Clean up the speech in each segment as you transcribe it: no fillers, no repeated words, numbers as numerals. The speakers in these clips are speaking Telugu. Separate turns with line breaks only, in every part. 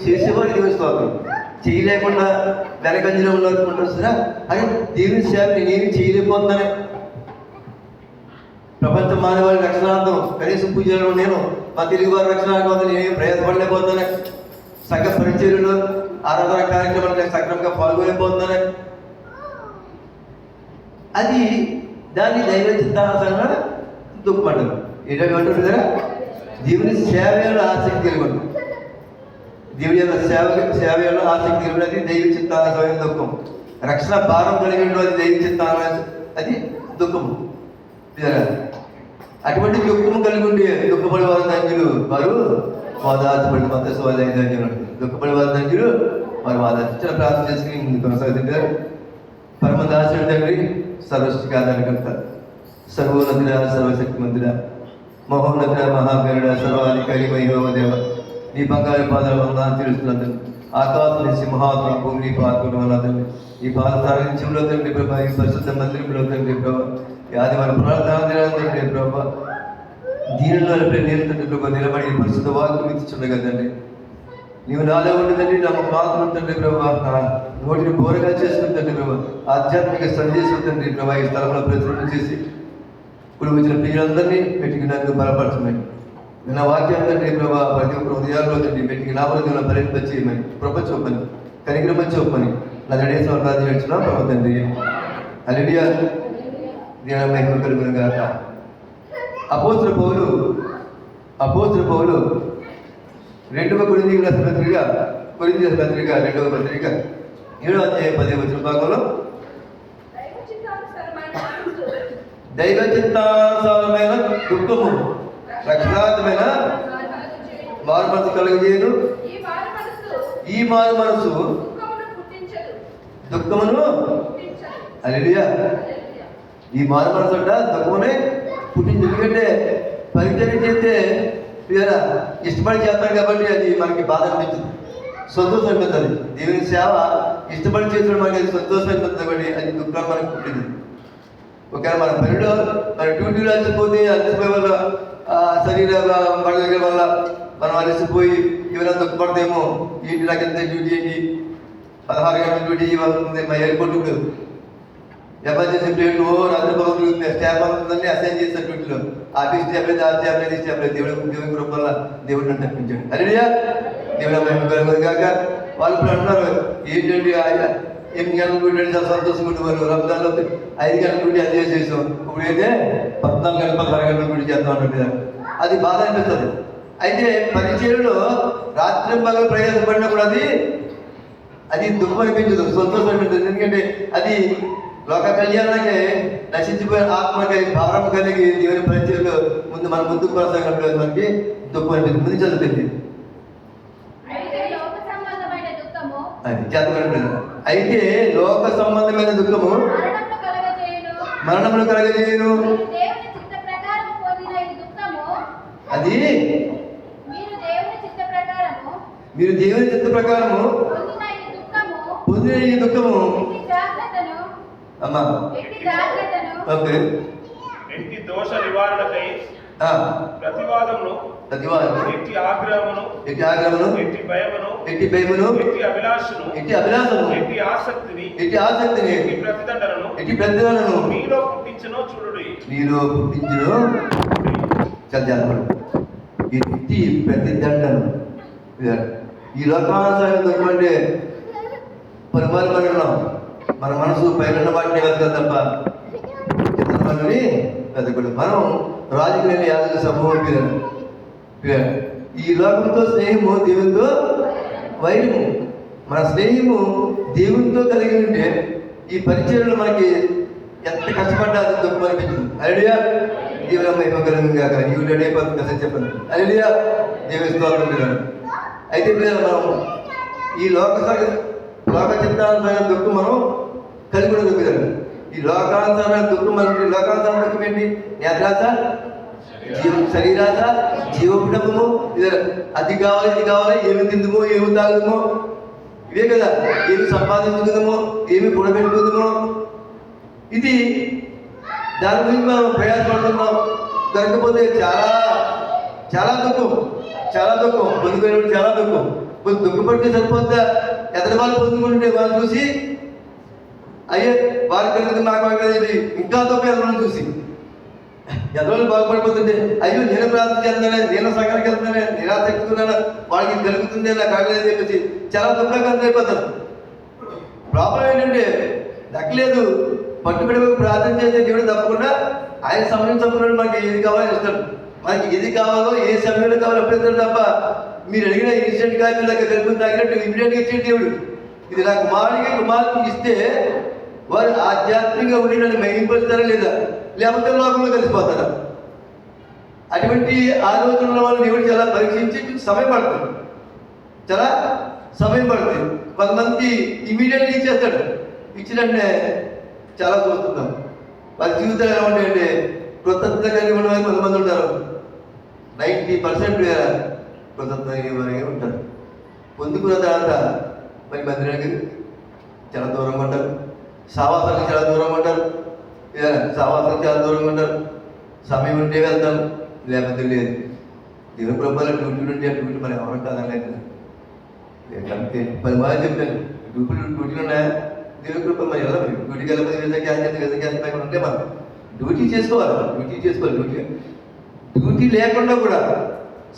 చేసేవారు దేవుని స్తోత్రం. చేయలేకుండా వెనకంజలో ఉన్నట్టుకుంటారు సరే. అది దేవుని సేవ నేనేమి చేయలేకపోతున్నానే. ప్రపంచ మానవాళి రక్షణార్థం కనీసం పూజలు నేను మా తెలుగు వారి రక్షణార్థం నేనేమి ప్రయాసపడలేకపోతున్నానే. సంఘ పరిచర్యలు ఆరాధన కార్యక్రమాలకు సక్రమంగా పాల్గొనలేకపోతున్నానే. అది దాన్ని దైవ చిత్తానుసారంగా దుఃఖపడ్డారు. ఏంటంటే కదా దేవుని సేవలో ఆసక్తి కలిగి ఉంటుంది. దేవుని యొక్క సేవలో ఆసక్తి కలిగి ఉన్నది దైవ చిత్తానుసారమైన దుఃఖం. రక్షణ భారం కలిగి ఉన్నది దైవ చిత్తాను, అది దుఃఖం. అటువంటి దుఃఖము కలిగి ఉండి దుఃఖపడి వారి ధన్యులు వారు వాదార్చబడి ధన్యులు. దుఃఖపడి వారి ధన్యులు వారు వాదార్చ ప్రార్థన చేసుకుని ముందు కొనసాగుతుంటారు. పరమదాసుడు తండ్రి, సర్వశక్తికి ఆధారకర్త, సర్వోన్నతుడ, సర్వశక్తిమంతుడ, మహోన్నతుడ, మహాగరుడ, సర్వాధికారి, వైభవదేవ, నీ బంగారు పాదాల వందనాలు తెలుస్తున్నది. ఆకాశం నుంచి మహాత్మ భూమి నీ పాత్ర వల్లదండి. ఈ పాద సాగించంలో తండ్రి ప్రభా, ఈ పరిశుద్ధ మందిరంలో తండ్రి ప్రభా, ఈ ఆదివారం ప్రార్థన తండ్రి ప్రభా, దీనిలో నిరంతరం ప్రభా నిలబడి పరిశుద్ధ వాక్యం ఇచ్చుండగా తండ్రి, నీవు నాలో ఉండదండి నా పాత్ర తండ్రి ప్రభా, నోటిని బోరగా చేసుకుని తండ్రి ప్రభా, ఆధ్యాత్మిక సందేశం తండ్రి ప్రభా ఈ స్థలంలో ప్రచురణ చేసి ఇప్పుడు వచ్చిన ప్రియులందరినీ పెట్టుకుని నన్ను బలపరచమని, నా వాక్యం తండ్రి ప్రభా ప్రతి ఒక్క హృదయాల్లో తండ్రి పెట్టుకుని నా హృదయంలో భరింపచేయమని, ప్రపంచమని, కనిగ్రహించమని నా గణేశ్వర ప్రార్థన చేస్తున్నా ప్రభా తండ్రి. హల్లెలూయా. దేవుని మహిమ కలుగును గాక. అపోస్తలుడైన పౌలు 2వ కొరింథీయుల పత్రిక 2వ పత్రిక 7వ అధ్యాయం 10వ వచన భాగంలో దైవ చిత్తానుసారమైన దుఃఖము రక్షణార్థమైన మారు మనసు కలుగజేయను. ఈ మారు మనసు దుఃఖమును, హల్లెలూయా, ఈ మారు మనసు అంట దుఃఖమునే పుట్టింది. ఎందుకంటే పరిచయం చేస్తే ఇష్టపడి చేస్తాం కాబట్టి అది మనకి బాధ అనిపించింది, సంతోషం అనిపిస్తుంది. దేవుని సేవ ఇష్టపడి చేసిన మనకి అది సంతోషం అనిపిస్తుంది కాబట్టి అది దుఃఖం మనకు పుట్టింది. ఒకవేళ మన పనిలో మన డ్యూటీలో అలసిపోయే వల్ల శరీర బడగల వల్ల మనం అలసిపోయి ఏమైనా దుఃఖపడతామో, ఏంటి నాకు ఎంత డ్యూటీ ఏంటి 16 గంటల డ్యూటీ ఇవ్వాలి మా ఎయిర్పోర్ట్ ఎమర్జెన్సీ ప్లేట్లు రాత్రి పగలు స్టాఫ్ అందరినీ అసైన్ చేస్తారు డ్యూటీలో. ఆఫీస్ స్టాఫ్ లేదు, ఆ స్టాఫ్ లేదు, ఈ స్టాఫ్ లేదు. దేవుడి కృప వల్ల దేవుడు నన్ను తప్పించాడు. హల్లెలూయా. దేవుడు మహిమ కలుగును గాక. వాళ్ళు ఇప్పుడు అంటున్నారు ఏంటంటే 8 గంటల డ్యూటీ చాలా సంతోషంగా ఉండేవారు. రంజాన్లో 5 గంటల డ్యూటీ అది చేసాం, ఇప్పుడు అయితే 14 గంటల 16 గంటల డ్యూటీ చేస్తాం అంటే అది బాధ అనిపిస్తుంది. అయితే పరిచర్యలో రాత్రి పగలు ప్రయాసపడినప్పుడు అది దుఃఖం అనిపించదు, సంతోషం అనిపించదు. ఎందుకంటే అది లోక కళ్యాణానికి నశించిపోయిన ఆత్మకి భారం కలిగి దేవుని పరిచర్యలో మన ముందుకు కొనసాగినప్పుడు మనకి దుఃఖం అనిపించింది. ముందు చదువుతుంది అది చదవండి. అయితే లోక సంబంధమైన దుఃఖము మరణమును కలగజేయును. అది మీరు దేవుని చిత్త ప్రకారము పొందిన ఈ దుఃఖము అమ్మా ఓకే
దోష నివారణకై ప్రతివాదమును ఎట్టి ఆగ్రహమును ఎట్టి భయమును ఎట్టి అభిలాషను ఎట్టి ఆసక్తిని ఎట్టి ప్రతిదండనను మీలో పుట్టించునో చూడుడి.
ఎట్టి ప్రతిదండను. ఈ లోకానుసారం దుఃఖం అంటే పరిమాణం ఉన్నాం. మన మనసు పైన వాటిని వెతకదు తప్ప మనల్ని వెతకూడదు. మనం రాజకీయ యాదవ సమూహం పిల్లలు. ఈ లోకంతో స్నేహము దేవునితో వైరము. మన స్నేహము దేవునితో కలిగి ఉంటే ఈ పరిచయంలో మనకి ఎంత కష్టపడ్డా అది దుఃఖం అనిపించింది. హల్లెలూయా. దేవుని మహిమ కలుగును గాక. నీవు రెడీ అయిపోతుంది కదా చెప్పండి. హల్లెలూయా. దేవుని స్తోత్రం పిల్లలు. అయితే పిల్లలు మనం ఈ లోక చిత్తానుసారమైన దుఃఖం మనం కలిగి ఉండదు పిల్లలు. ఈ లోకానుసారమైన దుఃఖం మనకి లోకానుసారమైన దుఃఖం ఏంటి? నేత్రాస, శరీరాస, జీవపుడము, అది కావాలి ఇది కావాలి, ఏమి తిందుమో ఏమి తాగుదమో ఇవే కదా. ఏమి సంపాదించుకుందామో ఏమి కూడబెట్టుకుందామో ఇది దాని గురించి మనం ప్రయాసపడుతున్నాం. దొరకపోతే చాలా దుఃఖం, పొందుకునేప్పుడు చాలా దుఃఖం. కొంచెం దుఃఖపడితే సరిపోద్దా? ఎదటి వాళ్ళు పొందుకుంటే వాళ్ళు చూసి అయ్యే వారికి కలిగింది నాకు కలిగింది ఇంకా తప్ప ఎదవాళ్ళని చూసి ఎదవాళ్ళు బాగుపడిపోతుంటే అయ్యో నేను ప్రార్థన చేస్తున్నానే, నేను సంఘానికి వెళ్తున్నానే, నేను ఆసక్తున్నాను, వాళ్ళకి కలుగుతుంది నాకు కాగలేదు చెప్పేసి చాలా దుఃఖంగా అయిపోతారు. ప్రాబ్లం ఏంటంటే దక్కలేదు, పట్టుబడి ప్రార్థన చేసే దేవుడు తప్పకుండా ఆయన సమయం తప్పకుండా మనకి ఏది కావాలో ఇస్తాడు. మనకి ఏది కావాలో ఏ సమయంలో కావాలో అప్పుడు తప్ప మీరు అడిగిన ఇన్సిడెంట్ కాదు కలుపుకుని తాగినట్టు ఇమీడియట్గా ఇచ్చే దేవుడు. ఇది నా కుమారుడికి ఇస్తే వారు ఆధ్యాత్మికంగా ఉండి నన్ను మహింపరుస్తారా లేదా, లేకపోతే లోకంలో కలిసిపోతారా? అటువంటి ఆలోచనల వాళ్ళు దేవుడు చాలా పరీక్షించి సమయం పడుతుంది, చాలా సమయం పడుతుంది. కొంతమందికి ఇమీడియట్గా ఇచ్చేస్తాడు. ఇచ్చినట్టే చాలా చూస్తున్నాం. వారి జీవితాలు ఎలా ఉంటాయంటే కృతజ్ఞత కలిగి ఉన్న వారు కొంతమంది ఉంటారు. 90% కృతజ్ఞత ఉంటారు. పొందుకున్న తర్వాత మరి మందిరానికి చాలా దూరంగా ఉంటారు, సావాసానికి చాలా దూరంగా ఉంటారు, సావాసానికి చాలా దూరంగా ఉంటారు. సమయం ఉంటే వెళ్తారు, లేకపోతే లేదు. దేవుని ప్రభుత్వాలు డ్యూటీలు ఉంటే డ్యూటీ మరి ఎవరు కాదనలేదు. 10 మంది చెప్తాను డ్యూటీలు ఉన్నాయా? దేవుని కృప మరి ఎలా డ్యూటీకి వెళ్ళకపోతే క్యాన్సర్ ఉంటే మనం డ్యూటీ చేసుకోవాలి. డ్యూటీ లేకుండా కూడా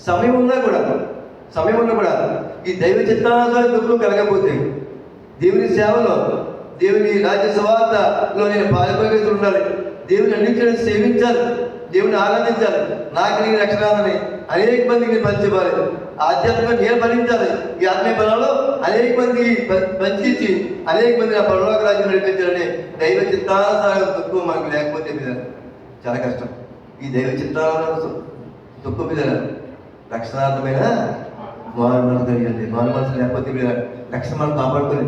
సమయం ఉన్నా కూడా ఈ దైవ చిత్తానుసార దుఃఖం కలగకపోతే దేవుని సేవలో, దేవుని రాజ్య సువార్తలో నేను పాల్గొనేది ఉండాలి. దేవుని అన్నింటినీ సేవించాలి, దేవుని ఆరాధించాలి, నాకు నీ రక్షణని అనేక మందికి పంచివ్వాలి. ఆధ్యాత్మికంగా నేను ఫలించాలి. ఈ ఆత్మీయ బలంలో అనేక మంది పంచి అనేక మంది నా పరలోక రాజ్యం నడిపించాలని దైవ చిత్తానుసార దుఃఖం మనకు లేకపోతే మీద చాలా కష్టం. ఈ దైవ చిత్తానుసార దుఃఖం మీద రక్షణార్థమైన మారు మనసు కలిగింది. మారు మనసు లేకపోతే మీద రక్షణ మనం కాపాడుకొని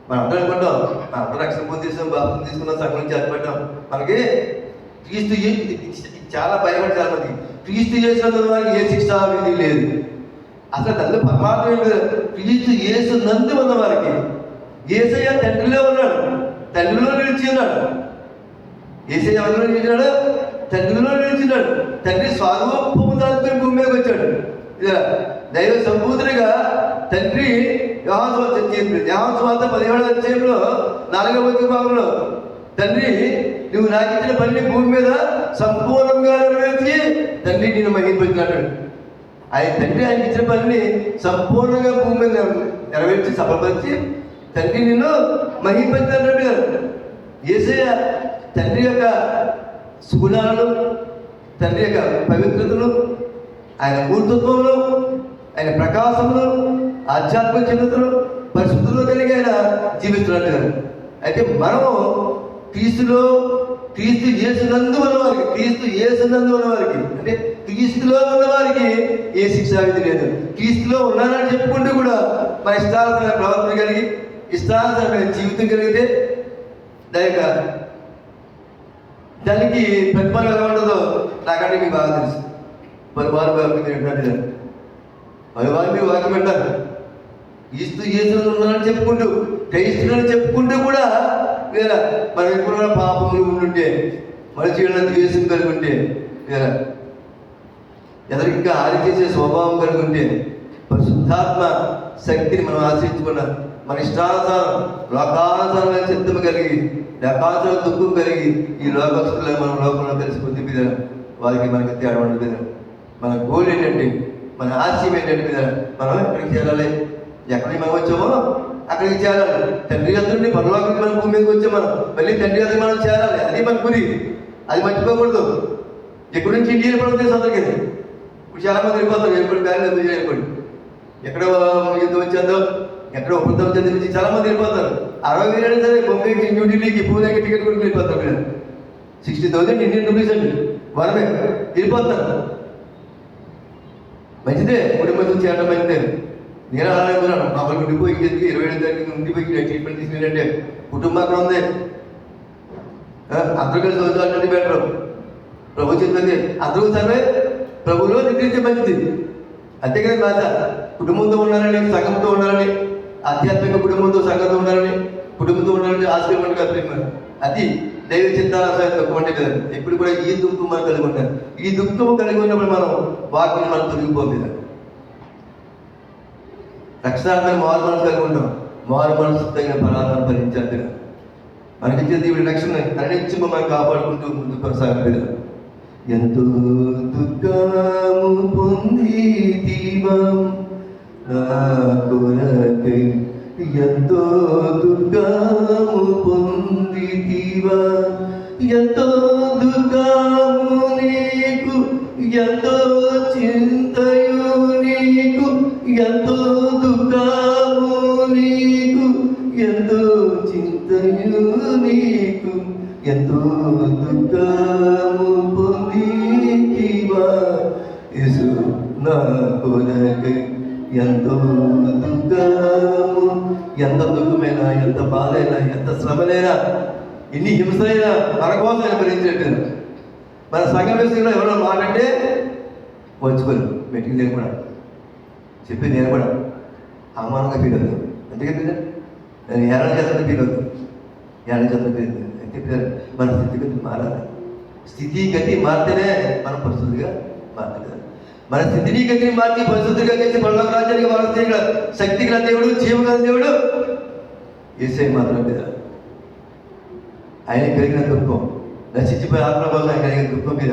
మనం అందరూ అనుకుంటాం అందరూ రక్షణ పొందేసాం, బాప్తిసం తీసుకున్నాం, సంఘం నుంచి ఏర్పడ్డాం. మనకి క్రీస్తు చాలా భయపడి చాలా మంది క్రీస్తు చేసినందుకు వారికి ఏ శిక్ష విధి లేదు. అసలు తల్లి పరమాత్మ క్రీస్తు యేసు నందు ఉన్న వారికి యేసయ్య తండ్రిలో ఉన్నాడు, తండ్రిలో నిలిచి ఉన్నాడు. యేసయ్య ఎవరిలో నిలిచినాడు? తండ్రిలో నిలిచినాడు. తండ్రి స్వరూపము దాచుకొని భూమి మీదకి వచ్చాడు. దైవ సంపూర్తిగా తండ్రి యోహాను సువార్త 17వ అధ్యాయంలో 4వ భాగంలో తండ్రి నువ్వు నాకు ఇచ్చిన పని భూమి మీద సంపూర్ణంగా నెరవేర్చి తండ్రి నేను మహింపరిచినాడు. ఆయన తండ్రి ఆయన ఇచ్చిన పనిని సంపూర్ణంగా భూమి మీద నెరవేర్చి సఫలపరిచి తండ్రి నిన్ను మహింపరిచినాడు. యేసయ్య తండ్రి యొక్క సుగుణాలను, తండ్రి యొక్క పవిత్రతను, ఆయన మూర్తత్వంలో, ఆయన ప్రకాశంలో, ఆధ్యాత్మిక చిన్నతను, పరిశుద్ధులు కలిగి ఆయన జీవిస్తున్నట్టు. అయితే మనము క్రీస్తు యేసునందు ఉన్నవారికి అంటే క్రీస్తులో ఉన్నవారికి ఏ శిక్షా విధి లేదు. క్రీస్తులో ఉన్నానని చెప్పుకుంటూ కూడా మన ఇష్టానుసరమైన ప్రవర్తన కలిగి ఇష్టానుసరమైన జీవితం కలిగితే దానికి ప్రతిఫలం ఎలా ఉండదో నాకంటే మీకు బాగా తెలుసు. పలువారు మీరు వాక్యం పెట్టారు. క్రీస్తు యేసులో ఉన్నానని చెప్పుకుంటూ, క్రైస్తులని చెప్పుకుంటూ కూడా లేదా మనం ఎప్పుడైనా పాపములు ఉండుంటే, మన చేయడం ద్వేషం కలిగి ఉంటే, లేదా ఎదరికి ఇంకా హాని చేసే స్వభావం కలిగి ఉంటే, పరిశుద్ధాత్మ శక్తిని మనం ఆశ్రయించుకున్న మన ఇష్టానుసారం లోకానుసారమైన చిత్తము కలిగి, లోకానుసార దుఃఖం కలిగి ఈ లోకస్తులను మనం లోకంలో తెలిసిపోతే మీద వారికి మనకి తేడా ఉండదు మీద. మన గోల్ ఏంటంటే, మన ఆశయం ఏంటంటే మీద మనం ఎక్కడికి చేరాలి, ఎక్కడికి మనం వచ్చామో అక్కడికి చేరాలి. తండ్రి అందరినీ పరలోకానికి మనం భూమి మీదకి వచ్చాం. మనం మళ్ళీ తండ్రి అందరికి మనం చేరాలి. అది మన గురి, అది మర్చిపోకూడదు. ఎక్కడి నుంచి ఇండియా పడుతుంది అందరికీ. ఇప్పుడు చాలా మంది వెళ్ళిపోతారు ఎప్పుడు కానీ వెళ్ళిపోయి ఎక్కడో యుద్ధం వచ్చేందో ఎక్కడో వృద్ధం వచ్చేది నుంచి చాలా మంది వెళ్ళిపోతారు. 60,000 అయినా సరే బొంబాయికి న్యూఢిల్లీకి పూణేకి టికెట్ కొనుక్కి వెళ్ళిపోతారు. మీరు 60,000 ఇండియన్ రూపీస్ అండి వరమే వెళ్ళిపోతారు. మంచిదే, కుటుంబం చేయడం మంచిదే. నేను అలా అనుకున్నాను. మా వాళ్ళు ఉండిపోయి 27 తారీఖు ఉండిపోయి ట్రీట్మెంట్ తీసుకున్నారంటే కుటుంబం అక్కడ ఉంది, అందరూ కలిసి చదువుతారంటే బెటర్. ప్రభు చెప్తుంది అందరూ సరే ప్రభులో నిద్రించే మంచిది. అంతే కదా బాధ. కుటుంబంతో ఉండాలని, సంఘంతో ఉండాలని, ఆధ్యాత్మిక కుటుంబంతో సంఘంతో ఉండాలని, కుటుంబంతో ఉండాలని ఆశ్రమం కలిపి అది దైవ చిత్తానుసార దుఃఖం అంటే కదా. ఎప్పుడు కూడా ఈ దుఃఖం మనం కలిగి ఉంటారు. ఈ దుఃఖము కలిగి ఉన్నప్పుడు మనం వాక్యం మనం తొలగిపోలేదు. రక్షణార్థం మారు మనసు కలిగి ఉంటాం. మారు మనసు తగిన ఫలాలను ఫలించాలి. మనకిచ్చే దేవుడి రక్షణ అనిత్యము మనం కాపాడుకుంటూ ముందు కొనసాగలేదు. ఎంతో దుఃఖము పొందితివా నా కొరకై, ఎంతో దుఃఖము పొందితివా, ఎంతో దుఃఖము నీకు, ఎంతో చింతయు నీకు, ఎంతో దుఃఖము నీకు, ఎంతో చింతయు నీకు, ఎంతో దుఃఖము పొందితివా యేసు నా కొరకై, ఎంతో దుఃఖము. ఎంత దుఃఖమైనా, ఎంత బాధైనా, ఎంత శ్రమలైనా, ఎన్ని హింసలైనా మన కోసం ఆయన భరించేట్టు. మన సంఘం విషయంలో ఎవరో మాటంటే వచ్చుకోరు, మెట్టికి నేను కూడా చెప్పి నేను కూడా అవమానంగా ఫీల్ అవుతాను. ఎందుకంటే నేను ఏడాది చేస్తున్న ఫీల్ అవుతాను, ఏడాది చేస్తున్న ఫీల్ అవుతాను. అంటే మన స్థితిగతి మారాలి. స్థితిగతి మారితేనే మన పరిస్థితిగా మారుతుంది. మన స్థితిని గతిని మార్చి పరిశుద్ధిగా చేసి పరలోక రాజ్యానికి మారుస్తే శక్తి గల దేవుడు, జీవం గల దేవుడు యేసయ్య మాత్రం మీద. ఆయన కలిగిన దుఃఖం, నశించిపోయే ఆత్మ కోసం ఆయన కలిగిన దుఃఖం మీద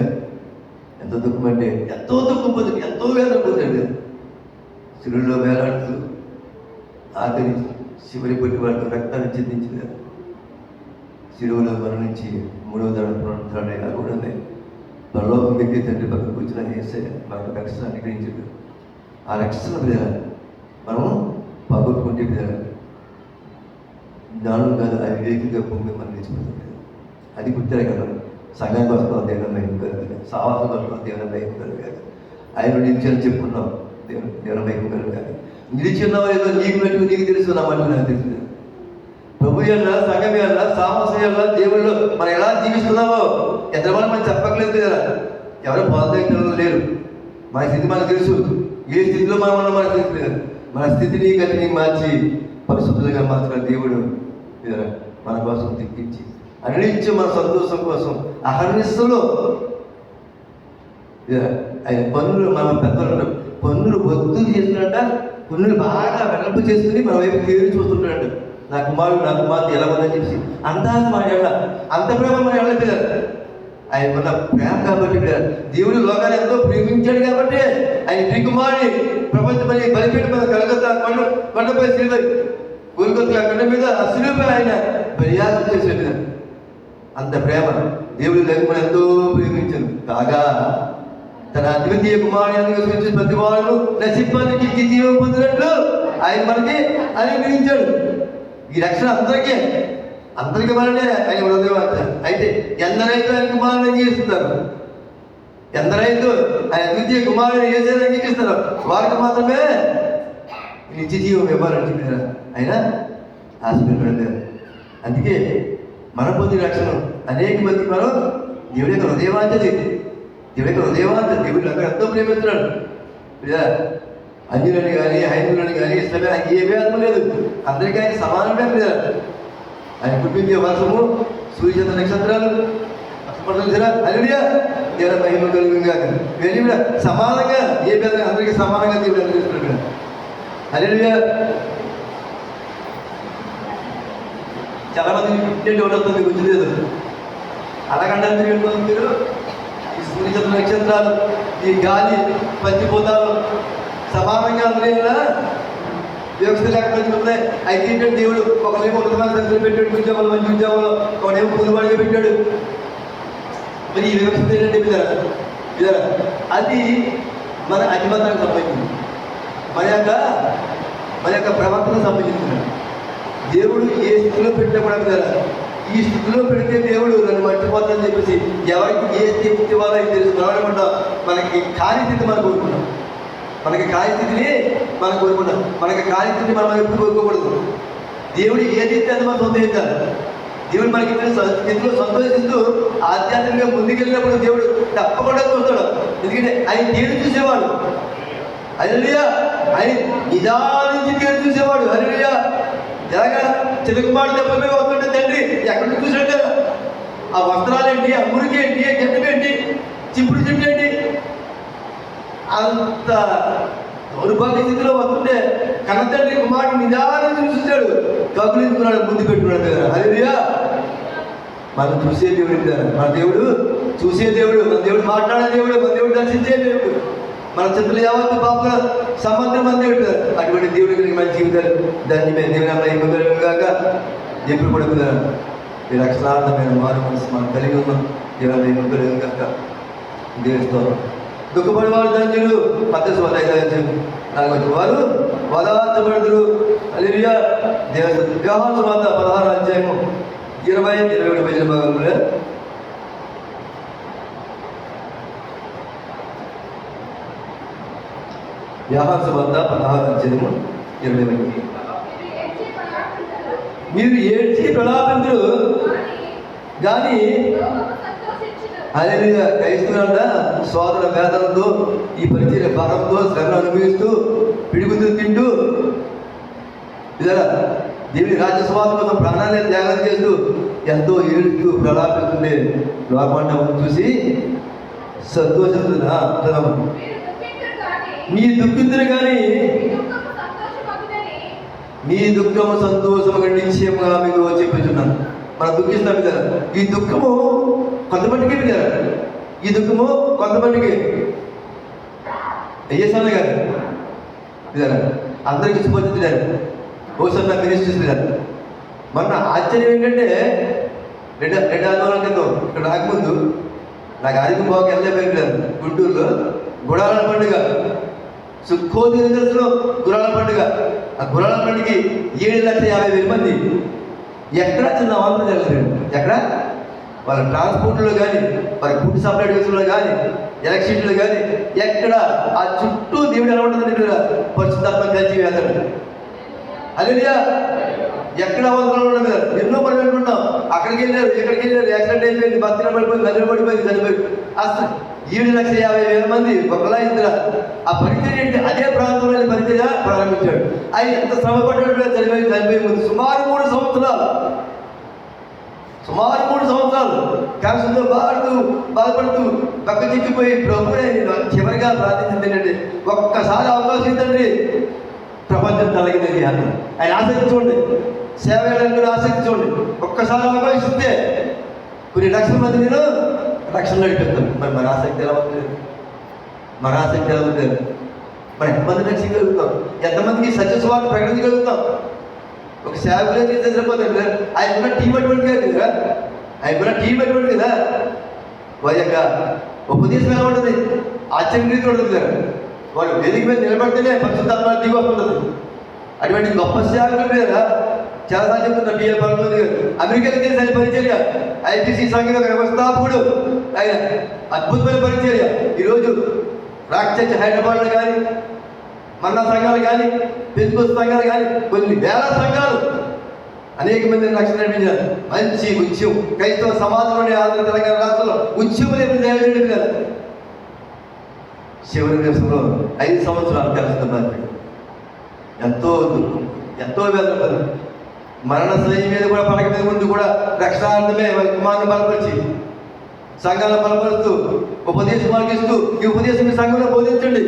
ఎంత దుఃఖం అంటే ఎంతో దుఃఖం పొందుతుంది, ఎంతో వేదన పొందాడు. శిలువలో వేలాడుతూ ఆఖరి చివరి పొట్టి వాడితో రక్తాన్ని చిందించింది. శిలువలో మరణించి 3వ దినం పునరుద్ధరణగా కూడా పరలోకం దగ్గర తండ్రి పక్కన కూర్చున్న యేసయ్య మనకు రక్షణ అనుగ్రహించాడు. ఆ రక్షణ విధానం మనం పగొట్టుకుంటే విధానం జ్ఞానం కాదు, అది వివేకంగా భూమి మనం నిలిచిపోతుంది. అది గుర్తులే కదా. సంఘానికి వస్తున్న దేవుని భయం కలుగుతుంది, సావాసం వస్తున్న దేవుని భయం కలుగుతుంది. ఆయన నిలిచి చెప్పుకున్నాం, దేవుని భయం కలుగుతుంది. నిలిచి ఉన్నావు ఏదో నీకు మటుకు నీకు తెలుసు, నా మటుకు నాకు తెలుసు. ప్రభు అన్న, సంఘం అన్న, సామస్య అన్న, దేవుళ్ళు మనం ఎలా జీవిస్తున్నామో ఎంతమంది మనం చెప్పట్లేదు కదా. ఎవరు బాధలు లేరు. మన స్థితి మనకు తెలుసు. ఏ స్థితిలో మనం ఉన్నాం మనకు తెలుసు. మన స్థితిని గతిని మార్చి పరిశుద్ధంగా మార్చిన దేవుడు మన కోసం తిప్పించి అనిత్యం మన సంతోషం కోసం అహర్నిశలో ఆయన పన్నులు, మన పెద్దలు పన్నులు ఒత్తులు చేస్తున్నట్ట, పన్నులు బాగా వెడల్పు చేసుకుని మన వైపు తేరి చూస్తుంటాడు. నా కుమారుడు, నా కుమార్తె ఎలా ఉందని చెప్పి అంతా మన ఎవడ అంత ప్రేమ మన ఎవడ ఆయన మన ప్రేమ కాబట్టి దేవుడు లోకాన్ని ఎంతో ప్రేమించాడు కాబట్టి ఆయన ప్రియ కుమారుని ప్రపంచమని బలిపీఠ మీద కలకత్తా కొండపై సిలువ, కోల్కత్తా కొండ మీద ఆ సిలువపై ఆయన బలియాగం చేశాడు. అంత ప్రేమ దేవుడు లేకపోతే ఎంతో ప్రేమించాడు. కాగా తన అద్వితీయ కుమారుని ప్రతి వారు నశింపానికి జీవం పొందినట్లు ఆయన మనకి అనుగ్రహించాడు. ఈ రక్షణ అందరికీ మననే ఆయన హృదయవార్త. అయితే ఎందరైతే ఆయన కుమారుని అంగీకరిస్తున్నారు, ఎందరైతే ఆయన ద్వితీయ కుమారుని ఏదైనా అంగీకరిస్తారు, వారికి మాత్రమే నిత్య జీవం ఇవ్వాలంటే ఆయన ఆశపడలేదు. అందుకే మన పొందిన రక్షణ అనేక మందికి మనం దేవుడి యొక్క హృదయవాంఛది, దేవుడి యొక్క హృదయవాంఛ. దేవుడు అక్కడ ఎంతో ప్రేమిస్తున్నాడు. అన్యులని కానీ, హైందువులని కానీ, ఇష్టమే ఏ భేదం లేదు. అందరికీ ఆయన సమానమే. ఆయన పుట్టించే వర్షము, సూర్యచంద్ర నక్షత్రాలు, అల్లుడియా దేవుడు మహిమ కలుగుగా వెళ్ళి కూడా సమానంగా ఏ భేదం అందరికీ సమానంగా దేవుడు అనుగ్రహిస్తున్నాడు. అల్లుడియా చాలా మంది పుట్టినట్టు ఉండవుతుంది, గుర్తు లేదు. అలాగంటే మీరు ఈ సూర్యచంద్ర నక్షత్రాలు, ఈ గాలి, పంచిపోతాలు సమానంగా ఉండేలా వ్యవస్థ లేకపోతే అయితే ఏంటంటే దేవుడు ఒకరేమో ఉన్నతమైన సంఖ్యలు పెట్టాడు, ఉద్యోగాలు మంచి ఉద్యోగాలు, ఒకడేమో పులివాడిగా పెట్టాడు. మరి ఈ వ్యవస్థ ఏంటంటే విధారా అది మన అధిమతానికి సంబంధించింది, మన యొక్క ప్రవర్తనకు సంబంధించింది. దేవుడు ఏ స్థితిలో పెట్టినా కూడా విధారా ఈ స్థితిలో పెడితే దేవుడు నన్ను మర్చిపోతానని చెప్పేసి ఎవరికి ఏ స్థితి ఇవ్వాలో తెలుసు. మనకి ఖాళీ స్థితి మనం కోరుకున్నాం, మనకి ఖాళీ స్థితిని మనం కోరుకున్నాం. మనకి ఖాళీ స్థితిని మనం ఎప్పుడు కోరుకోకూడదు. దేవుడు ఏది ఇస్తే అది మనం సంతోషించాలి. దేవుడు మనకి స్థితిలో సంతోషిస్తూ ఆధ్యాత్మికంగా ముందుకెళ్ళినప్పుడు దేవుడు తప్పకుండా చూస్తాడు. ఎందుకంటే ఆయన తేరు చూసేవాడు. హల్లెలూయా. ఆయన నిదానించి తేరు చూసేవాడు. హల్లెలూయా. ఎలాగా చిలకమాడు దెబ్బ మీద వస్తుంటే తండ్రి ఎక్కడి నుంచి చూసాడు? ఆ వస్త్రాలేంటి, ఆ మురికేంటి, ఆ జట్టు ఏంటి, చిప్పుడు జట్టు ఏంటి, అంత దౌర్భాగ్య స్థితిలో వస్తుంటే కన్న తండ్రి కుమారుడు నిజాన్ని చూశాడు, కబులించుకున్నాడు, ముందు పెట్టుకున్నాడు కదా. హల్లెలూయా. మనం చూసే దేవుడు కదా, మన దేవుడు చూసే దేవుడు, మన దేవుడు మాట్లాడే దేవుడు, మన దేవుడు దర్శించే దేవుడు, మన చిత్రులు యావత్తు పాప సంబంధం మన దేవుడు కదా. అటువంటి దేవుడి కలిగి మన జీవితాలు దాన్ని మేము దేవుని అమ్మ ఇవ్వగలను కాక ఎప్పుడు పడుకున్నా ఈ రక్షణార్థమైన మారు మనసు మనం కలిగి ఉన్నాం. దేవుని ఇవ్వగలను కాక దేవుడితో దుఃఖపడి వారు ధన్యులు, మత్తయి 5:5 4 వారు వదార్చబడుదురు. హల్లెలూయా. యోహాను సువార్త 16:20-27 భాగంలో యోహాను సువార్త 16:20 మీరు ఏడ్చి ప్రలాపింతులు కానీ హల్లెలూయా. క్రైస్తవులంట సోదర వేదనతో ఈ పరిచయ భారంతో శ్రమ అనుభవిస్తూ పిడుగుతూ తింటూ ఇలా దేవుని రాజ్యస్వామి కోసం ప్రాణాన్ని త్యాగం చేస్తూ ఎంతో ఏడుస్తూ ప్రలాపిస్తుండే లోకమండపం చూసి సంతోషిస్తున్నా. మీ దుఃఖితులు కానీ మీ దుఃఖము సంతోషముగా నిశ్చయముగా మీకు చెప్పుచున్నాను. మనం దుఃఖిస్తాం కదా, ఈ దుఃఖము కొంతమందికి కదా, ఈ దుఃఖము కొంతమందికి అయ్యేసాను గారు ఇదారా అందరికి శుభోచితున్నారు, ఓసన్న మినిస్ట్రీస్. మొన్న ఆశ్చర్యం ఏంటంటే రెండు ఆందోళన క్రితం ఇక్కడ రాకముందు నాకు ఆదికి బాగా వెళ్ళలేకపోయారు. గుంటూరులో గుడాల పండుగ, సుఖోది దశలో గురాల పండుగ. ఆ గురాల పండుగకి 7,50,000 మంది. ఎక్కడ చిన్న ఆందోళన జరగలేదు. ఎక్కడ వాళ్ళ ట్రాన్స్పోర్ట్లో కానీ, వాళ్ళ ఫుడ్ సప్లై విషయంలో కానీ, ఎలక్ట్రిసిటీలో కానీ ఎక్కడ ఆ చుట్టూ దేవుడు ఎలా ఉంటుందండి ఇక్కడ పరిశుద్ధాత్మ కలిసి వేస్తాడు. హల్లెలూయా. ఎక్కడ అవసరం ఉండదు కదా. ఎన్నో పని పెట్టుకుంటాం, అక్కడికి వెళ్ళారు, ఎక్కడికి వెళ్ళారు, యాక్సిడెంట్ అయిపోయింది, బస్సులో పడిపోయింది, నదిలో పడిపోయింది, చనిపోయింది. అసలు 7,50,000 మంది ఒకలా ఇద్దరు. ఆ పరిచయం ఏంటి? అదే ప్రాంతంలో పరిచయ ప్రారంభించాడు. ఆయన ఎంత శ్రమ పడ్డాడు, చనిపోయి ముందు సుమారు 3 సంవత్సరాలు క్యాన్సర్తో బాధపడుతూ పక్క చిక్కిపోయి ప్రభునే చివరిగా ప్రార్థించింది ఏంటంటే ఒక్కసారి అవకాశం ఇద్దండి, ప్రపంచం తలగినది అన్నారు. ఆయన ఆసక్తి చూడండి, సేవ చేయడానికి ఆసక్తి చూడండి. ఒక్కసారి అవకాశం ఇస్తే కొన్ని లక్షల మంది నేను రక్షణ నడిపిస్తాను. మరి మన ఆసక్తి ఎలా ఉంటుంది? మన ఎంతమంది రక్షించగలుగుతాం? ఎంతమందికి సత్యస్వాన్ని ప్రకటించగలుగుతాం? ఒక సేవకులే చేస్తే సరిపోతుంది. ఆయనకున్న టీం అటువంటి కదా, కదా. వారి యొక్క ఉపదేశం ఎలా ఉంటుంది? ఆశ్చర్యంగా ఉంటుంది కదా. వాళ్ళు వేదిక మీద నిలబడితేనే పరిశుద్ధాత్మ దిగి వస్తుంటుంది. అటువంటి గొప్ప సేవకులు కదా. చాలాసార్లు చెప్తున్నారు బిఎల్ పరమేశ్వర్ గారు, అమెరికాకి తెలిసి ఆయన పరిచర్య, ఐపీసీ సంఘ వ్యవస్థాపకుడు, ఆయన అద్భుతమైన పరిచర్య. ఈరోజు రాక్ చర్చ్ హైదరాబాద్లో కానీ, మన్నా సంఘాలు కానీ, పెంచుకోస్ సంఘాలు కానీ, కొన్ని వేల సంఘాలు అనేక మందిని రక్షణ నడిపించారు. మంచి ఉద్యమం క్రైస్తవ సమాజంలోని ఆంధ్ర తెలంగాణ రాష్ట్రంలో ఉద్యమం ఏమి కదా. చివరి దేశంలో 5 సంవత్సరాలు కలుస్తున్నారు. ఎంతో వేదన. మరణ శ్రేణి మీద కూడా పడక మీద ముందు కూడా రక్షణార్థమే వాళ్ళ కుమారుని బలపరిచి సంఘాలను బలపరుస్తూ ఉపదేశం మార్గిస్తూ ఈ ఉపదేశం మీ సంఘంలో బోధించండి,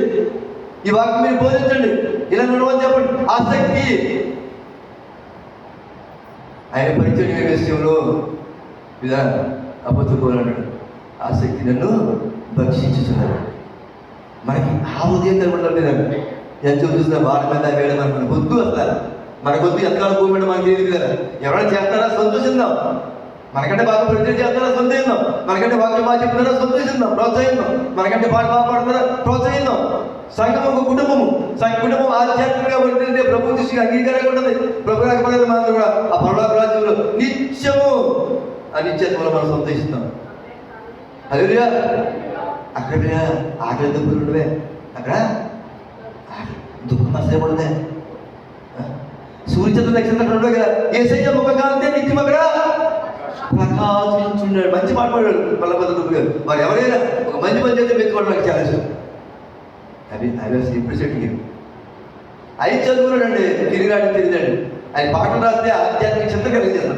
ఈ వాక్యం మీరు బోధించండి, ఇలా నడవని చెప్పండి. ఆసక్తి ఆయన పరిచయం విషయంలో ఇలా అబద్ధపోలాడు. ఆసక్తి నన్ను భక్షించుతున్నారు. మనకి ఆ ఉదయం ఉండాలి కదా. ఎంత చూసినా వాడి మీద వేయడం మన వద్దు. వస్తారు మన కొద్ది ఎంతకాలం భూమి మనకి తెలియదు కదా. ఎవరైనా చేస్తారా సంతోషిద్దాం, మనకంటే బాగా పరిచయం చేస్తారా సంతోషిద్దాం, మనకంటే వాక్యం బాగా చెప్తున్నారా సంతోషిద్దాం, ప్రోత్సహిద్దాం, మనకంటే పాట బాగా పాడుతున్నారా ప్రోత్సహిద్దాం. సంఘం ఒక కుటుంబము, కుటుంబం ఆధ్యాత్మికంగా పడితే ప్రభు దృష్టికి అంగీకారంగా ఉంటుంది. ప్రభు రాకపోతే మనం కూడా ఆ పరలోక రాజ్యంలో నిత్యము ఆ నిత్యత్వంలో మనం సంతోషిస్తాం. హల్లెలూయా. అక్కడ ఆకలి దుఃఖులు ఉండవే, అక్కడ దుఃఖం అసలే ఉండదే. సూర్యచంద్ర నక్షత్రం ఉండవు కదా. యేసయ్య ముఖ కాంతే నిత్యం అక్కడ ప్రకాశించున్నాడు. మంచి మాట పాడాడు మల్లబద్ద దుబ్బు గారు. వారు ఎవరైనా ఒక మంచి అయితే మెచ్చుకోవడం నాకు చాలా ఇష్టం. అవి చదువుకున్నాడండి, తిరిగాడండి. ఆయన పాటలు రాస్తే ఆధ్యాత్మిక చింత కలిగేస్తాడు.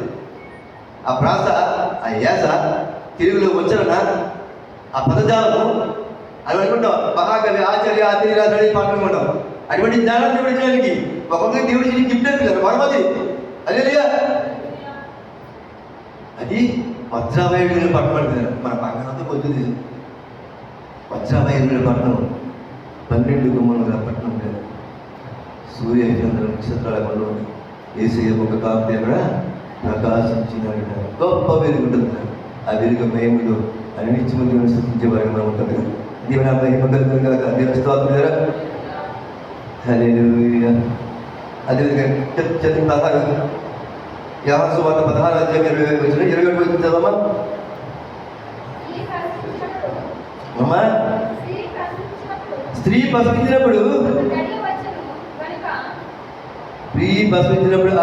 ఆ ప్రాస, ఆ యాస తెలుగులో వచ్చారన్న ఆ పదజాలము అది అనుకుంటాం. మహాకవి ఆచార్య ఆచార్య రాశాడు ఈ పాటలు అనుకుంటాం. అటువంటి జ్ఞానాన్ని దేవుడు ఇచ్చడానికి ఒక్కొక్కరికి దేవుడు ఇచ్చిన గిఫ్ట్ అనిపించారు వరమది. హల్లెలూయా. అది వజ్రాభయముల పట్టణం అంటున్నారు. మన పక్కనంతా పొద్దుది వజ్రాభయముల పట్టణం, 12 గుమ్మముల పట్టణం లేదు. సూర్య చంద్ర నక్షత్రాల పనులు యేసయ్య ఒక కాంతి కూడా ప్రకాశించినాడు. గొప్ప వెలుగు ఉంటుంది. ఆ వెలుగు మయములు అనిత్యము దేవుని స్తుతించే వారిగా మనం ఉంటుంది. దేవుని మహిమ కలుగును గాక. దేవుని స్తోత్రం గాక. హల్లెలూయా. అదేవిధంగా చదివిన 16 యోహాను సువార్త 16 అధ్యాయం 21 వచ్చిన చదవమ్మా. అమ్మా, స్త్రీ ప్రసవించినప్పుడు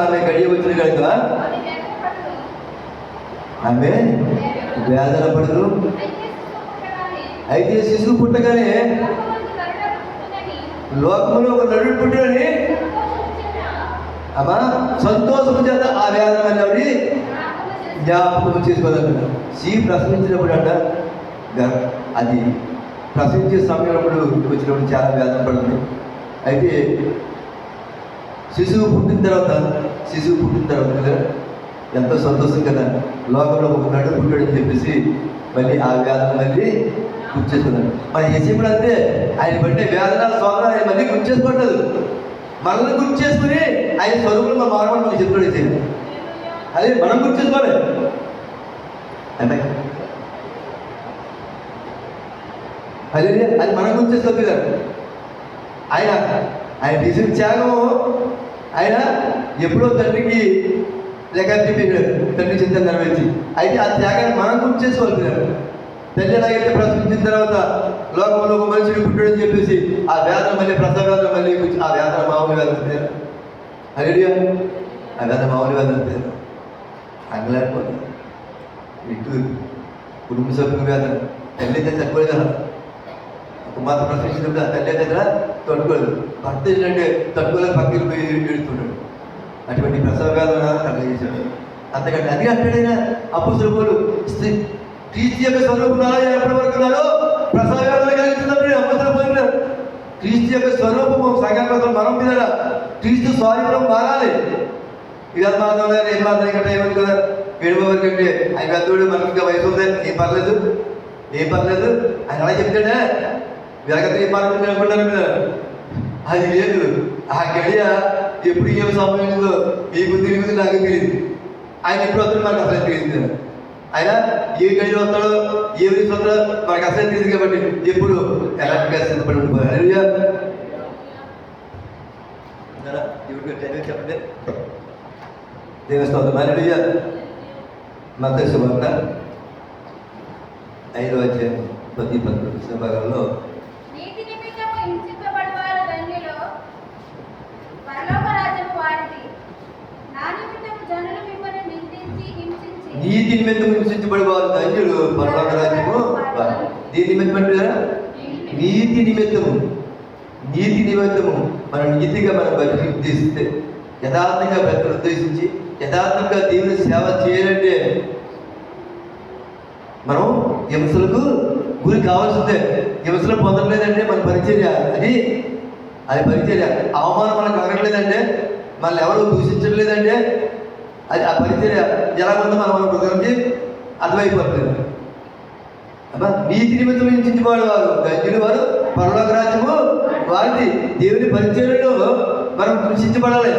ఆమె గడియ వచ్చిన కనుక ఆమె వేదన పడును. అయితే శిశువు పుట్టగానే లోకములో ఒక నరుడు పుట్టినని అమ్మా సంతోషము చేత ఆ వేదన అన్నవి జ్ఞాపకం చేసుకోదంట. స్త్రీ ప్రసవించినప్పుడు అంట అది ప్రసవించే సమయంలో వచ్చినప్పుడు చాలా వేదన పడుతుంది. అయితే శిశువు పుట్టిన తర్వాత కదా ఎంతో సంతోషం కదా. లోకంలో ఒక నడు పుట్టాడని చెప్పేసి మళ్ళీ ఆ వేదన మళ్ళీ గుర్తు చేసుకున్నాడు. మన యశిపుడు అంతే, ఆయన పట్టే వేదన స్వామి ఆయన మళ్ళీ గుర్తు చేసుకుంటాడు. మనల్ని గుర్తు చేసుకుని ఆయన స్వరూపులు మన మానవుడు మనకి చెప్తాడు. వేసేది అదే మనం గుర్తు చేసుకోవాలి. అదే అది మనం గుర్తు చేసుకోవాలి. ఆయన తీసిన త్యాగము ఆయన ఎప్పుడో తండ్రికి లెక్క చెప్పాడు, తండ్రి చింతన నెరవేర్చి. అయితే ఆ త్యాగాన్ని మనం గుర్తు చేసుకోవాలి. తల్లి ఎలాగైతే ప్రసవించిన తర్వాత లోకంలో ఒక మనుషుడు పుట్టాడని చెప్పేసి ఆ వేదన మళ్ళీ ప్రసవ వేదన మళ్ళీ ఆ వేదన మామూలు వేదన పేరు. హల్లెలూయా. ఆ వేదన మామూలు వేదన పేరు అంగలేకపోతుంది. ఇటు కుటుంబ సభ్యుల వేదన తల్లి అయితే తట్టుకోలేదు కదా. ఒక మాత ప్రసవించినప్పుడు ఆ తల్లి దగ్గర తట్టుకోలేదు. భర్త ఏంటంటే తట్టుకోలేదు, పక్కకి పోయి ఏడుస్తున్నాడు. అటువంటి ప్రసవ వేదన అట్లా చేశాడు. అంతకంటే అది అంటాడైనా అపోస్తలులు క్రీస్తు యొక్క స్వరూపం ఎప్పటి వరకు ఉన్నారో ప్రసవ వేదన కలిగిస్తున్నప్పుడు అపోస్తలులు క్రీస్తు యొక్క స్వరూపము సంఘం మనం మీద క్రీస్తు స్వరూపం మారాలి. ఇదంతా ఏం మాత్రం కంటే ఏమని కదా వేడుకోవాలి కంటే ఆయన పెద్దోడు మనకి ఇంకా వయసు ఉంది, ఏం పర్లేదు ఆయన అలా చెప్తాడే వేగత ఏం మాట్లాడుతుంది అనుకుంటారు మీద. అది లేదు. ఆ గడియ ఎప్పుడు ఏం సమయంలో మీకు తిరిగి నాకు తెలియదు. ఆయన ఎప్పుడు వస్తాడో మనకు అసలు తెలియదు. ఆయన ఏ గడిలో వస్తాడో ఏ రీతి వస్తాడో మనకు అసలు తెలియదు. కాబట్టి ఎప్పుడు ఎలాంటిగా సిద్ధపడి ఉండిపోయారు. చెప్పండి. దేవస్థానం హల్లెలూయా. మత్తయి సువార్త 5వ అధ్యాయం 10-11 భాగంలో నీతి నిమిత్తం హింసించబడి వారు ధన్యులు, పరలోక రాజ్యము. దీని నిమిత్తం నీతి నిమిత్తము మనం నీతిగా మనం బతికి ఉద్దేశిస్తే, యథార్థంగా బతికి ఉద్దేశించి యథార్థంగా దేవుని సేవ చేయాలంటే మనం హింసలకు గురి కావాల్సిందే. హింసలు పొందట్లేదంటే మన పరిచర్య అది పరిచర్య. అవమానం మనకు కలగట్లేదంటే, మనల్ని ఎవరు దూషించట్లేదంటే అది ఆ పరిచర్య ఎలా ఉందో మన గురించి అర్థమైపోతుంది. అబ్బా నీతి నిమిత్తం హింసించేవాడు వారు ధన్యులు, వారు పరలోక రాజ్యము వారిది. దేవుని పరిచర్యలో మనం హింసించబడాలి.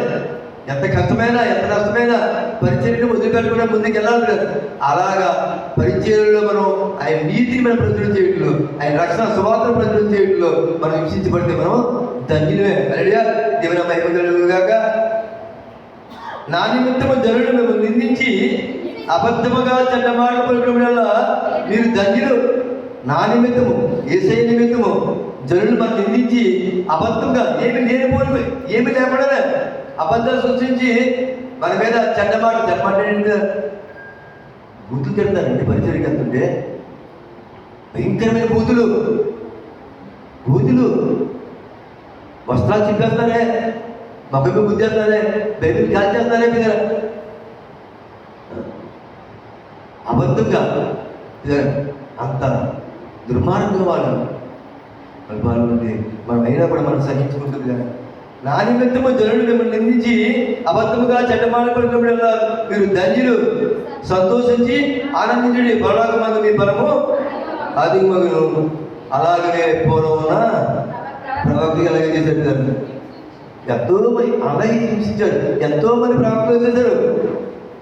ఎంత కష్టమైనా ఎంత నష్టమైనా పరిచర్యను వదిలిపెట్టకుండా ముందుకు వెళ్ళాలి కదా. అలాగా పరిచర్యలో మనం ఆయన నీతిని మనం ప్రచురణ చేయట్లో, ఆయన రక్షణ సువార్తను ప్రచురణ చేయట్లో మనం హింసించబడితే మనం ధన్యులమే. హల్లెలూయా. దేవుని మహిమ కలుగుగాక. నా నిమిత్తము జనులు మేము నిందించి అబద్ధముగా చెడ్డమాట పలుకడం వల్ల మీరు ధన్యులు. నా నిమిత్తము యేసయ్య నిమిత్తము జనులు మనం నిందించి అబద్ధంగా ఏమి లేనిపోయి ఏమి లేకుండా అబద్ధాలు సృష్టించి మన మీద చెడ్డమాట బూతులు తిడతారండి. పరిచర్యకి వెళ్తుంటే భయంకరమైన బూతులు వస్త్రాలు చింపేస్తారే, మొక్కకు గుద్దేస్తారే, బైబిల్ కాల్ చేస్తారే మీద అబద్ధంగా అంత దుర్మార్గం వాళ్ళు. పాల్గొంది. మనం అయినా కూడా మనం సహించుకుంటుంది కదా. నా నిమిత్తము జనులు మిమ్మల్ని నిందించి అబద్ధముగా చెడ్డమాడపడినప్పుడల్లా మీరు ధన్యులు, సంతోషించి ఆనందించండి, పరలోకమందు మీ ఫలము అధికమగును. అలాగనే పూర్వమున ప్రవక్తకి అలాగే చేశాడు కదా. ఎంతో మంది అలాగే హింసించాడు, ఎంతో మంది ప్రవక్తలు చేశారు,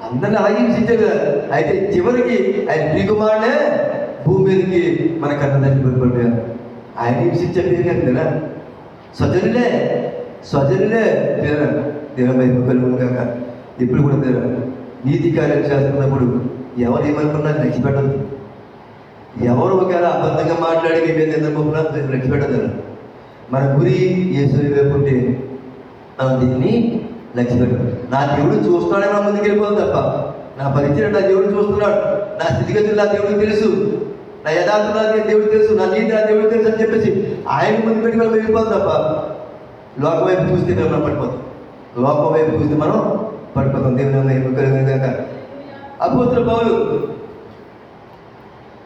అందరిని అలాగే హింసించాడు కదా. అయితే చివరికి ఆయన ప్రియకుమారుడే భూమి మీదకి మన కన్నదండ్రి పడిపోయారు. ఆయన హింసించే పేరు కదా, స్వజనులే తీర వైపు కలుగుగాక. ఎప్పుడు కూడా తీర నీతి కార్యం చేస్తున్నప్పుడు ఎవరు ఏమనుకున్నా లక్ష్య పెట్టదు. ఎవరు ఒకవేళ అబద్ధంగా మాట్లాడి మీ మీద ఎందుకున్నా లక్ష్య పెట్టదు. మన గురి యేసు వైపు ఉంటే మనం దీన్ని లక్ష్య పెట్టదు. నా దేవుడు చూస్తున్నాడే నా ముందుకు వెళ్ళిపోదు తప్ప, నా పరిచయం నా దేవుడు చూస్తున్నాడు, నా స్థితిగతులు నా దేవుడికి తెలుసు, నా యథార్థం నా దేవుడికి తెలుసు, నా నీతి నా దేవుడికి తెలుసు అని చెప్పేసి ఆయన ముందు పెట్టి మనం వెళ్ళిపోదు తప్ప, లోకం వైపు చూస్తే మనం పడిపోతాం. లోకం వైపు చూస్తే మనం పడిపోతాం. దేవుని వైపు కలిగినాక అపోస్తలుడు పౌలు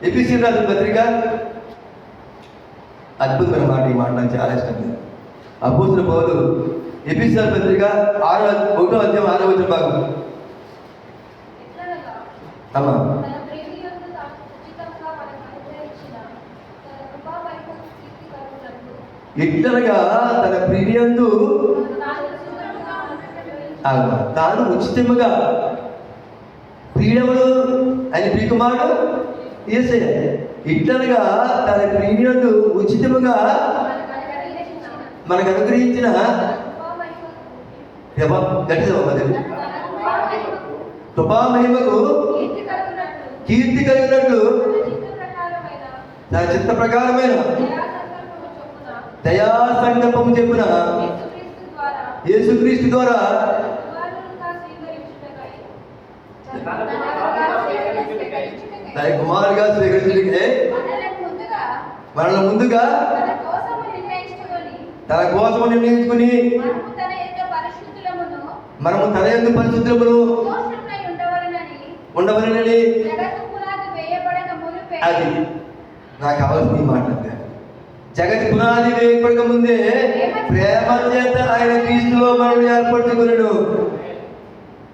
ఎఫెసీయులకు రాసిన పత్రిక, అద్భుతమైన మాట. ఈ మాట నాకు చాలా ఇష్టం. అపోస్తలుడు పౌలు ఎఫెసీయులకు పత్రిక 1వ అధ్యాయం 6వ వచనం భాగం. అమ్మా ఎట్లనగా తన ప్రియయందు తాను ఉచితముగా, ప్రియములు ఆయన ప్రియకుమారుడు యేసయ్య, ఇట్లనగా తన ప్రియయందు ఉచితముగా మనకు అనుగ్రహించిన కృపామహిమకు కీర్తి కలిగినట్లు తన చిత్త ప్రకారమైన దయా సంకల్పము చెప్పున యేసుక్రీస్తు ద్వారా తన కుమారుగా స్వీకరించడానికి మనల్ని ముందుగా తన కోసము నిర్ణయించుకుని మనము తన యందు పరిశుద్ధులమును ఉండవలనని, అది నాకు కావాల్సిన ఈ మాట. జగతి పునాది వేయబడక ముందే ప్రేమ చేత ఆయన క్రీస్తులో మనల్ని ఏర్పరచుకున్నాడు.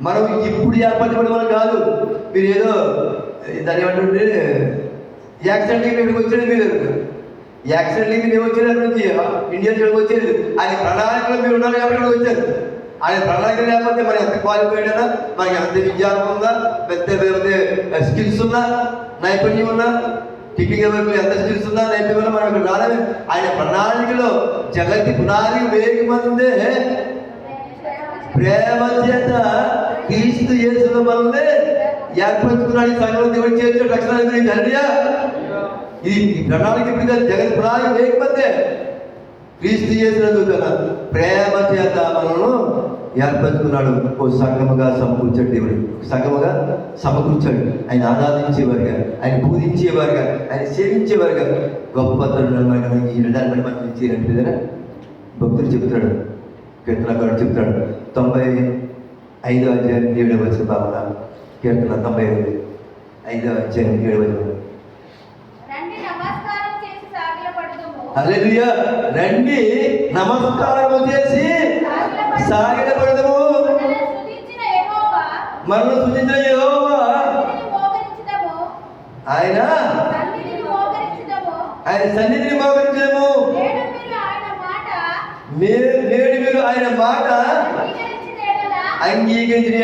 మనం ఇప్పుడు ఏర్పరచుకోవడం వల్ల కాదు. మీరు ఏదో దాన్ని ఏమంటుంటే యాక్సిడెంట్కి ఇక్కడికి వచ్చాడు, మీరు యాక్సిడెంట్కి మీరు వచ్చారు అక్కడ నుంచి ఇండియా ఇక్కడికి వచ్చేది. ఆయన ప్రణాళికలో మీరు ఉన్నారు కాబట్టి ఇక్కడికి వచ్చారు. ఆయన ప్రణాళిక లేకపోతే మరి ఎంత క్వాలిఫైడ్ అయినా, మనకి ఎంత విజ్ఞానం ఉందా, పెద్ద స్కిల్స్ ఉన్నా, నైపుణ్యం ఉన్నా, టెక్నికల్ వైపు ఎంత స్కిల్స్ ఉందా, నైపుణ్యం ఉన్నా, మనం ఇక్కడ రాలేదు. ఆయన ప్రణాళికలో జగతి పునాది వేగమందే ప్రేమ చేత క్రీస్తు యేసులో మనల్ని ఏర్పరచుకున్నాడు. ఈ సంఘంలో దేవుడు చేర్చాడు రక్షణ గురించి. హల్లెలూయా. ఈ ప్రణాళిక ఇప్పుడు జగతి పునాది వేగమందే క్రీస్తు యేసునందు ప్రేమ చేత మనల్ని ఏర్పరచుకున్నాడు. ఓ సంఘముగా సమకూర్చాడు దేవుడు, సంఘముగా సమకూర్చాడు. ఆయన ఆరాధించేవారుగా, ఆయన పూజించేవారుగా, ఆయన సేవించేవారుగా గొప్ప తరుణమైన ఈ నిర్ణయాన్ని మనం ఇచ్చేయాలంటే కదా భక్తులు చెప్తాడు, కీర్తనకారుడు చెప్తాడు. 95వ అధ్యాయం 7వ వచనం భావన, కీర్తన 95వ అధ్యాయం 7వ వచనం. హల్లెలూయా. రండి నమస్కారము చేసి సాగిలపడదము, మనల్ని సృజించిన యెహోవా ఆయన సన్నిధిని మోకరించదము. నేడు మీరు ఆయన మాట అంగీకరించిన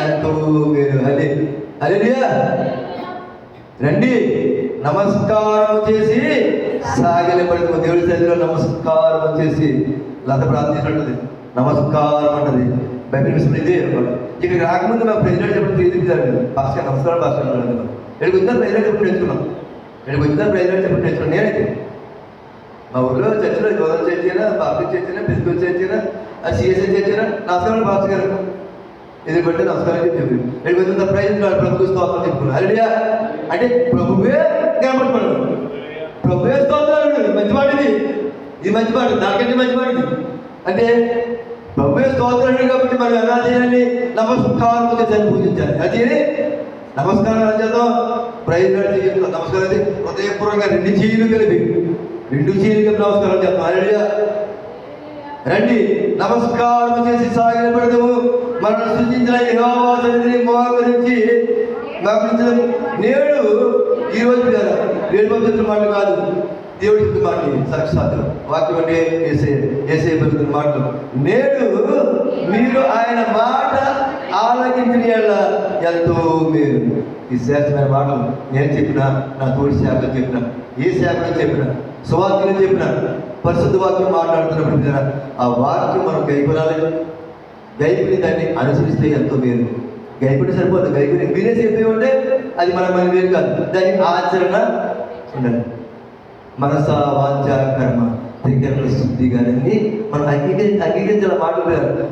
ఎంతో మీరు. హల్లెలూయా. రండి నమస్కారం చేసి సాగిలపడదము. దేవుడి సన్నిధిలో నమస్కారం చేసి లత ప్రార్థించినట్టుంది, నమస్కారం అంటది బైబిల్ విషయంలో. ఇదే ఇక్కడ రాకముందు మా ప్రెసిడెంట్ ఎప్పుడు తెలియజేయాలి, భాస్కర్ నమస్కారం భాస్కర్ ఇక్కడికి వచ్చిన ప్రెసిడెంట్ ఎప్పుడు నేర్చుకున్నాం, ఇక్కడికి వచ్చిన ప్రెసిడెంట్ ఎప్పుడు నేర్చుకున్నాం. నేనైతే మా ఊళ్ళో చర్చిలో గోదావరి చర్చ్ అయినా, బాప్టిస్ట్ చర్చ్ అయినా, ప్రెసిడెంట్ చర్చ్ అయినా, సిఎస్ఐ చర్చ్ అయినా నమస్కారం భాస్కర్ ఇది బట్టి నమస్కారం చెప్పి ఇక్కడికి వచ్చిన ప్రైజ్ ప్రభుత్వ స్తోత్రం చెప్పుకున్నాను. హల్లెలూయా. అంటే ప్రభువే కనపడుతున్నాడు, ప్రభువే స్తోత్రాలు. మంచి మాట ఇది మంచి మాట, నాకంటే మంచి మాట ఇది. అంటే ప్రభువే స్తోత్రాలు కాబట్టి మనం ఎలా చేయాలి? నమస్కారం చేయాలి, పూజించాలి. అది నమస్కారం చేద్దాం. ప్రైజ్ చెప్తాం. నమస్కారం అయితే హృదయపూర్వకంగా 2 చేతులు కలిపి రెండు చేతులకి నమస్కారం చెప్తాం. హల్లెలూయా. రండి నమస్కారం చేసి సాగిలపడదాము. మనం సృష్టించిన యెహోవా సన్నిధిని మోకరించి నేడు ఈరోజు వేరు పంపిస్తున్న మాటలు కాదు, దేవుడు చెప్తున్న మాటలు సాక్షాత్ వాక్యం అంటే ఏసే పలుకుతున్న మాటలు. నేడు మీరు ఆయన మాట ఆలకించిన ఎంతో మీరు ఈ శ్రేష్టమైన మాటలు నేను చెప్పినా, నా తోటి సేవకులు చెప్పిన, ఏ సేవకులు చెప్పిన, సువాక్యం చెప్పిన, పరిశుద్ధ వాక్యం మాట్లాడుతున్నప్పుడు ఆ వాక్యం మనం గైపడాలి. గైపుని దాన్ని అనుసరిస్తే ఎంతో మేలు. గైపుని సరిపోదు, గైపుని వినేసి చెప్పేమంటే అది మన వేరు కాదు, దాని ఆచరణ ఉండాలి. మనస వాంఛ కర్మ దగ్గర శుద్ధి కానీ మనం అంగీకరించాల మాటలు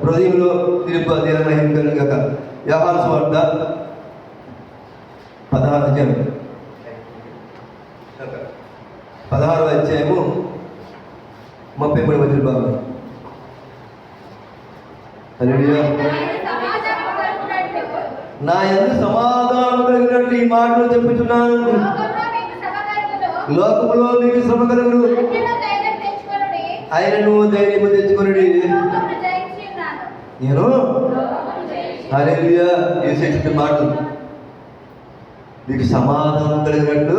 హృదయంలో తిరుపతి మహిమకరంగా. యోహాను సువార్త 16వ అధ్యాయము 33వ భాగం. హల్లెలూయా. నా యందు సమాధానము కలిగినట్టు ఈ మాటలు చెప్పుచున్నాను. లోకములో మీకు శ్రమ కలుగును, ఆయనను ధైర్యము తెచ్చుకొనుడి, నేను హల్లెలూయా యేసు చెప్పిన మాటలు. మీకు సమాధానం కలిగినట్టు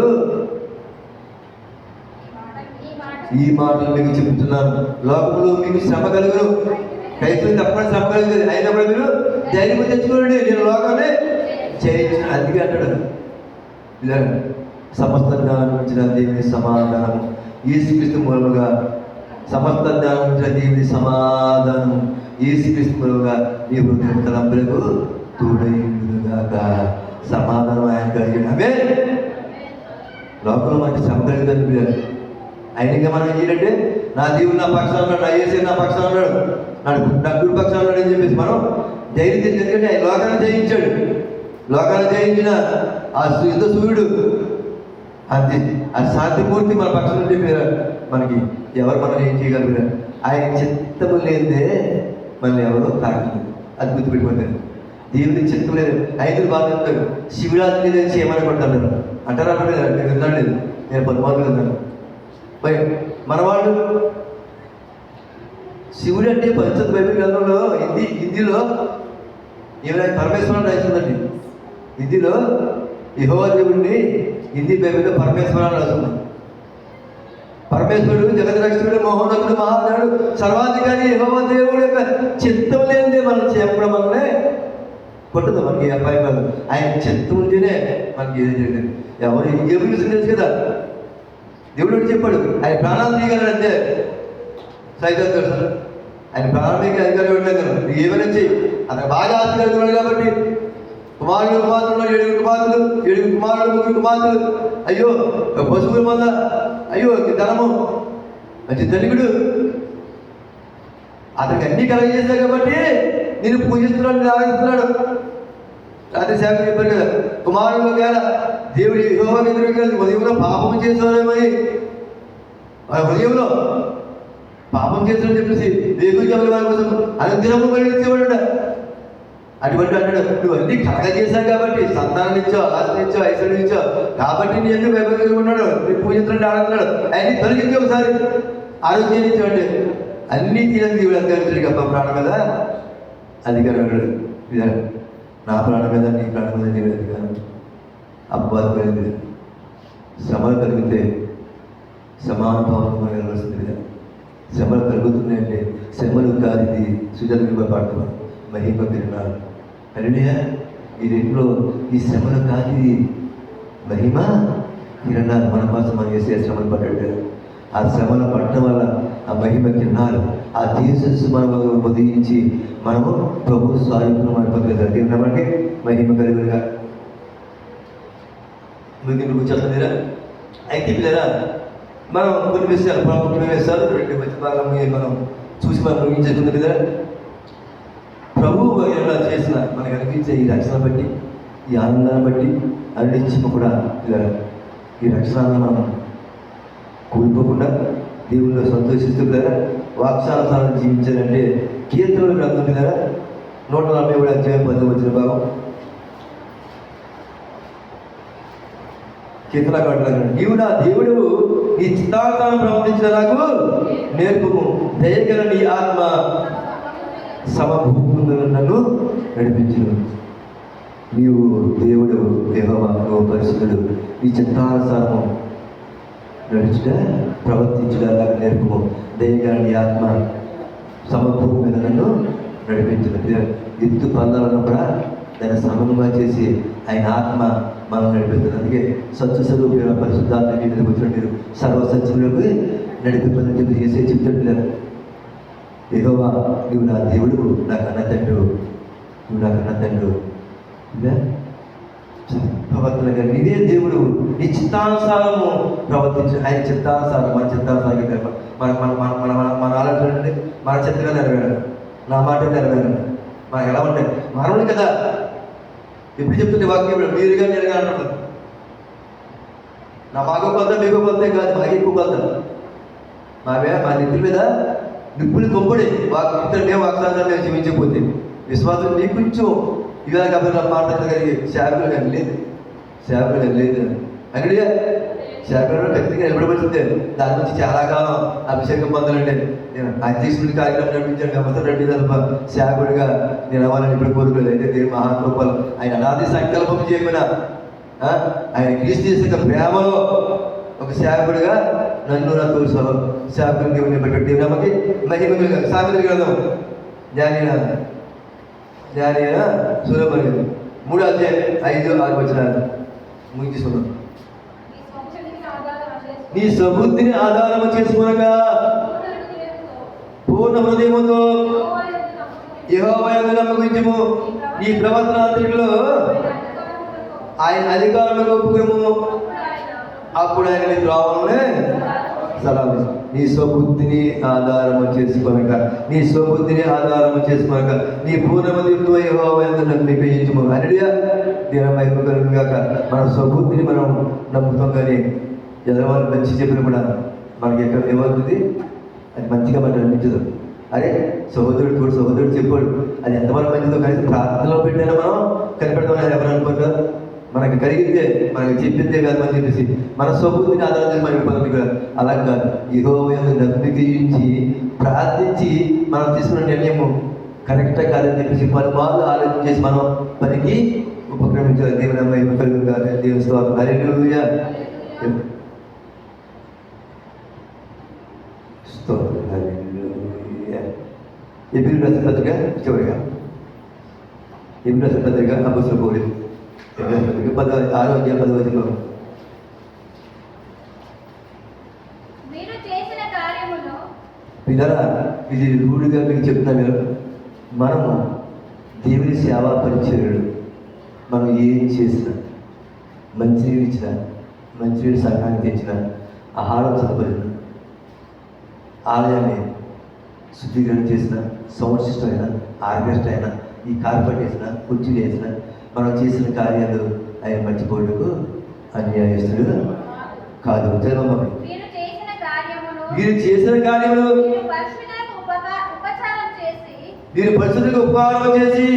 ఈ మాటలు మీకు చెప్తున్నాను. లోకములో మీకు శ్రమ కలుగును, రైతులు తప్పని శ్రమ కలుగుతుంది, అయినప్పుడు మీరు ధైర్యం తెచ్చుకోండి, నేను లోకాన్ని చేయించు. అందుకే అంటాడు ఇలా సమస్త జ్ఞానం ఇచ్చిన దేవుని సమాధానం యేసుక్రీస్తు మూలముగా, సమస్త జ్ఞానం ఇచ్చిన దేవుని సమాధానం యేసుక్రీస్తు మూలముగా నీ హృదయం తలంపులకు తోడైగాక. సమాధానం ఆయన కలిగిన లోకంలో మనకి శ్రమ కలుగుతుంది పిల్లలు. ఆయనగా మనం ఏంటంటే నా దేవుడు నా పక్షాన ఉన్నాడు, నా యేసే నా పక్షాన ఉన్నాడు, నా గుడి పక్షాన ఉన్నాడు అని చెప్పేసి మనం ధైర్యం తెచ్చి, ఎందుకంటే ఆయన లోకాన్ని జయించాడు. లోకాన్ని జయించిన ఆ యుద్ధ సూర్యుడు అంతే, ఆ శాంతిమూర్తి మన పక్షం నుండి మనకి ఎవరు మనం ఏం చేయగలరు? ఆయన చిత్తము లేదే మనల్ని ఎవరో తాకలేదు. అది గుర్తుపెట్టుకుంటారు. దేవుని చిత్తం లేదు. ఐదులు బాగా చెప్తారు, శివురాత్రి లేదని చేయమనుకుంటారు అంటారా? నేను విన్నాను లేదు, నేను 10 మార్కులు విన్నాను. మన వాళ్ళు శివుడు అంటే పరిశుద్ధ బైబిల్ గ్రంథంలో హిందీలో ఏమైనా పరమేశ్వరం రాస్తుందండి. హిందీలో యెహోవా దేవుడిని హిందీ బైబిల్లో పరమేశ్వరాన్ని రాస్తుంది. పరమేశ్వరుడు జగద్రక్షకుడు మహోన్నతుడు మహాదేవుడు సర్వాధికారి యెహోవా దేవుడు యొక్క చిత్తం లేనిదే మనం చెప్పడం వల్లనే కొట్టదు మనకి అబ్బాయి కాదు. ఆయన చిత్తం ఉంటేనే మనకి ఏది జరిగింది. ఎవరు ఏమి తెలుసు కదా, దేవుడు చెప్పాడు ఆయన ప్రాణాలు తీయగలడు అంతే. సైతం తెలుసు ఆయన ప్రాణాలు తీయగల అధికారం ఇవ్వలేదు. ఏమైనా చెయ్యి, అతను బాగా ఆస్తి కలుగుతున్నాడు కాబట్టి కుమారుడు కుమార్తెలు 7 కుమారులు 7 కుమారులు 3 కుమార్తెలు. అయ్యో పశువుల మంద, అయ్యో ధనము, మంచి ధనికుడు. అతనికి అన్ని కలగజేశాడు కాబట్టి నేను పూజిస్తున్నాడు, నేను ఆరాధిస్తున్నాడు. రాత్రి సేవ చెప్పారు కదా, కుమారుడు ఒకవేళ దేవుడి యెహోవా ఉదయంలో పాపం చేసేవారేమని, హృదయంలో పాపం చేస్తాడని చెప్పేసి దేవుడి వారి కోసం అనుగ్రహము కలిగించేవాడు. అటువంటి అంటాడు, నువ్వు అన్ని కలగజేశావు కాబట్టి, సంతానం ఇచ్చావు, ఆస్తి ఇచ్చావు, ఐశ్వర్యం ఇచ్చావు కాబట్టి నీ ఎందుకు వైభవంగా ఉన్నాడు, నీ పూజించండి ఆడుతున్నాడు. ఆయన్ని తొలగించి ఒకసారి ఆరోగ్యం ఇచ్చామంటే అన్నీ తీరని దేవుడు అధికారించాడు గొప్ప ప్రాణం మీద అధికారం. నా ప్రాణం మీద నీ ప్రాణం మీద నీవు అధికారం. అబ్బాది శ్రమలు కలిగితే సమానుభావం వెళ్ళవలసింది కదా. శ్రమలు కలుగుతున్నాయంటే శ్రమలు కాదు, ఇది సుజల పాడుతున్నాం మహిమ కిరణాలు. హల్లెలూయా. ఈ రేపులో ఈ శ్రమలు కాదు, ఇది మహిమ కిరణాలు. మన కోసం మనం చేసే శ్రమలు పడ్డాడు. ఆ శ్రమలు పడటం వల్ల ఆ మహిమ కిరణాలు, ఆ తేజస్సు మనం ఉదయించి మనము ప్రభు స్వారూపం మన పక్కన ఉన్నామంటే మహిమ కలుగుగా మీకు కూర్చోలేరా? అయితే పిల్లరా మనం కొన్ని విషయాలు ప్రాముఖ్యమైన విషయాలు 2 మంచి భాగం మనం చూసి మనం ముగించేస్తుంది కదా. ప్రభువు ఎలా చేసిన మనకు అనిపించే ఈ రక్షణ బట్టి, ఈ ఆనందాన్ని బట్టి అన్నించి కూడా ఈ రక్షణ మనం కోల్పోకుండా దేవుళ్ళు సంతోషిస్తూ కదా వాక్సానుసారం జీవించాలంటే కీర్తనలు గ్రంథం కదా 147 అధ్యాయం 10వ భాగం. కీర్తనకారుడు నీవు నా దేవుడు, నీ చిత్తానుసారం ప్రవర్తించిన నాకు నేర్పుము. దయగల నీ ఆత్మ సమభూములను నన్ను నడిపించును. నీవు దేవుడు, యెహోవా నువ్వు పరిశుద్ధుడు, నీ చిత్తానుసారము నడుచుట ప్రవర్తించుట నాకు నేర్పుము. దయగల నీ ఆత్మ సమభూమి మీద నన్ను నడిపించును. ఎత్తు పల్లాలను కూడా దాన్ని సమముగా చేసి ఆయన ఆత్మ మనం నడిపిస్తుంది. అందుకే సత్యస్వరూప పరిశుద్ధాత్మ మీ మీదకి వచ్చిన మీరు సర్వసత్యంలోకి నడిపింపని చెప్పి చేసే చెప్తున్నారు. యెహోవా నువ్వు నా దేవుడు, నా కన్నతండ్రు, నువ్వు నా కన్నతండ్రు. ప్రవర్తనగా నీదే దేవుడు, నీ చిత్తానుసారము ప్రవర్తించు. ఆయన చిత్తానుసారం మన చిత్తానుసారం మన మన మన మన మన ఆలోచన మన చిత్తగా నెరవేరాడు, నా మాట నెరవేరాడు. మనకు ఎలా ఉంటాయి మానవుడు కదా. ఎప్పుడు చెప్తుంది వాక్యం మీరుగా నేరుగా అంటున్నారు. నా మాకు కొలత మీకు కొలతే కాదు, మాకు ఎక్కువ కొలత. మా నెత్తి మీద నిప్పులు కొంపడి వాక్యం వాగ్దానాలు మేము జీవించకపోతే విశ్వాసం నీకు కొంచెం ఇవాళ కాబట్టి మాట్లాడగలిగే శాఖలు కానీ లేదు, శాఖలు కానీ లేదు. అక్కడిగా శాఖలో ఖచ్చితంగా నిలబడబడుతుంది. దాని నుంచి చాలా కాలం అభిషేకం పొందాలంటే నేను అధ్యక్షుడి కార్యక్రమం నడిపించాను, వ్యవస్థ నడిపించాను. శాఖుడిగా నేను అవ్వాలని ఇప్పుడు కోరుకోలేదు. అయితే దేవుడు మహాకృపలు ఆయన అనాది సంకల్పం చేయమన్నా ఆయన క్రీస్తు చేసిన ప్రేమలో ఒక సేవకుడిగా నన్ను నా తోడు సేవకుడిని నిలబెట్టి నమ్మకి మహిమగా సామెతల గ్రంథం జ్ఞానైన సులభని 3 అధ్యాయం 5-6 వచనాలు ముగించుకున్నాం. నీ సమృద్ధిని ఆధారము చేసుకునగా పూర్ణ హృదయముతో యెహోవా యందు నమ్మకించుము. నీ ప్రవర్తన అంతటిలో ఆయన అధికారులకు ఒప్పుకుము. అప్పుడు ఆయన నీ ద్రోవమునే సలాము. నీ స్వబుద్ధిని ఆధారము చేసుకొనక, నీ స్వబుద్ధిని ఆధారము చేసుకొనక నీ పూర్ణమదితో యెహోవా యందు నమ్మికయించుము. హల్లెలూయా. దేవుని మహిమ కలుగును గాక. మన స్వబుద్ధిని మనం నమ్ముతాం, కానీ ఎదరవాళ్ళు మంచి చెప్పిన కూడా మనకి ఎక్కడ ఏమవుతుంది, అది మంచిగా మనకు అనిపించదు. అరే సహోదరుడు చెప్పాడు, అది ఎంతవరకు మంచిదో కనీసం ప్రార్థనలో పెట్టైనా మనం కనిపెడతాం. ఎవరు అనుకుంటారు మనకి కలిగితే మనకి చెప్పిందే కాదు అని చెప్పేసి మన స్వబుద్ధిని ఆధారం చేసి మనకి పనులు కాదు. అలా కాదు, యెహోవా యందు నమ్మికయించి ప్రార్థించి మనం తీసుకున్న నిర్ణయము కరెక్టా కాదని చెప్పేసి పలుమార్లు ఆలోచన చేసి మనం పనికి ఉపక్రమించాలి. దేవుని మహిమ కలుగును గాక. దేవుని స్తోత్రం. హల్లెలూయా. స్తోత్రం. హల్లెలూయా. ఎబ్రీ రాసిన పత్రిక చివరిగా ఎబ్రీ రాసిన పత్రిక అపోస్తలుల పౌలు 6వ అధ్యాయం 10వ వచనం. పిల్లరా, ఇది రూఢిగా మీకు చెప్తున్నా. మీరు మనము దేవుని సేవా పరిచర్యలు మనం ఏం చేసినా, మంచినీళ్ళు ఇచ్చినా, మంచినీళ్ళు సంఘానికి తెచ్చినా, ఆహారం సదుపాయం, ఆలయాన్ని శుద్ధీకరణ చేసిన, సౌండ్ సిస్టమ్ అయినా, ఆర్కెస్ట్రా అయినా, ఈ కార్పెట్ వేసినా, కుర్చీలు వేసినా, మనం చేసిన కార్యాలు ఆయన మర్చిపోవడానికి అన్యాయస్తుడు కాదు. చదవమని మీరు చేసిన కార్యములు మీరు పరిశుద్ధులకు ఉపకారం చేసి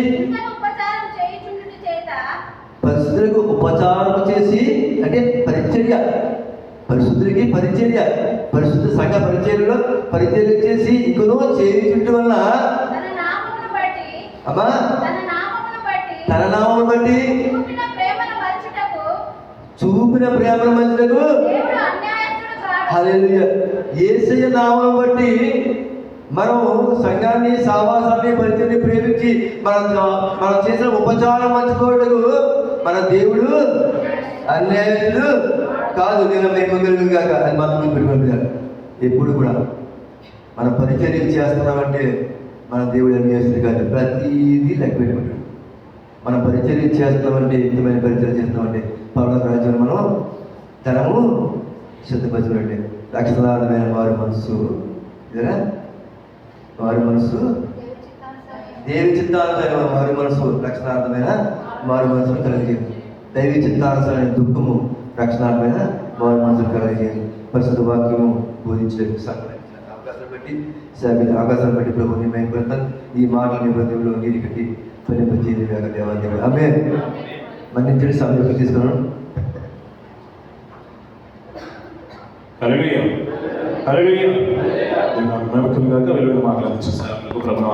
పరిశుద్ధులకు ఉపచారం చేసి అంటే పరిచర్య, పరిశుద్ధులకి పరిచర్య, పరిశుద్ధ సంఘ పరిచర్యలో పరిచర్య చేసి ఇంకనో చేయించడం వల్ల అమ్మా తన నామమును బట్టి చూపిన ప్రేమను మంచుటకు హల్లెలూయా. యేసయ్య నామమును బట్టి మనం సంఘాన్ని, సావాసాన్ని, పరిచయాన్ని ప్రేమించి మనం చేసిన ఉపచారం మంచుకోవటకు మన దేవుడు అన్యాయుడు కాదు. నేను మహిమ కాక అది మాత్రం పెట్టుకుంటారు. ఎప్పుడు కూడా మన పరిచర్యలు చేస్తున్నామంటే మన దేవుడు అన్యాయుడు కాదు. ప్రతిదీ లెక్క పెట్టుకుంటాడు. మనం పరిచర్య చేస్తున్నామంటే, నిజమైన పరిచర్య చేస్తున్నామంటే పరలోక రాజ్యంలో మనం ధనము సిద్ధపరచబడి రక్షణార్థమైన వారి మనసు దేవి చిత్తానుసరమైన వారి మనసు రక్షణార్థమైన వారి మనసును కలిగజేయండి. దైవీ చిత్తానుసరమైన దుఃఖము రక్షణార్థమైన వారి మనసును కలిగజేయండి. పరిశుద్ధ వాక్యము బోధించడానికి అవకాశం బట్టి ప్రభు నేను ఈ మాటల నిబంధనలో నీరు కట్టి ఫలింపజేయని దేవాదేవుడు ఆమేన్. మన్నించండి. సమయం తీసుకున్నాను.
హల్లెలూయా హల్లెలూయా. దేవుని నామమునకు మహిమ కలుగును గాక. వెలుగును మాట్లాడించారు ప్రభువు.